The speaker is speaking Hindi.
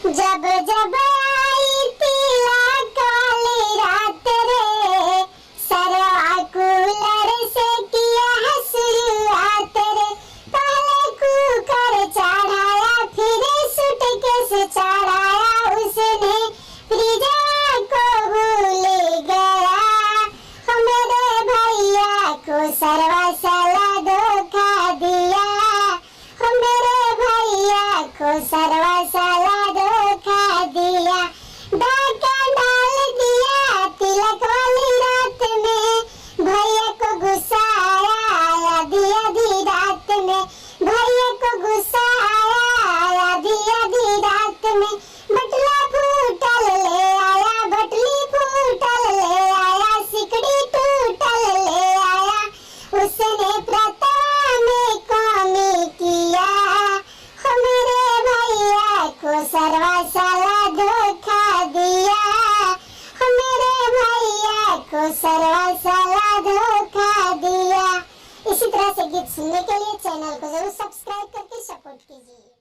जब जब आई तिलक वाली रात रे, सरवा कूलर से किया शुरुआत रे। पहले कुकर चढ़ाया, फिर सूटकेस चढ़ाया, उसने फ्रीजर को भूल गया। मेरे भैया को सरवा साला धोखा दिया, मेरे भैया को सरवा साला धोखा दिया। डाका डाल दिया तिलक वाली रात में, भैया को गुस्सा आया आधी आधी रात में। भैया को गुस्सा आया आधी आधी रात में। बटला फूटल ले आया, बटली फूटल ले आया, सिकड़ी टूटल ले आया, उसने प्रथा में कमी किया। मेरे भैया को सरवा साला धोखा दिया, मेरे भैया को सरवा साला धोखा दिया। इसी तरह से गीत सुनने के लिए चैनल को जरूर सब्सक्राइब करके सपोर्ट कीजिए।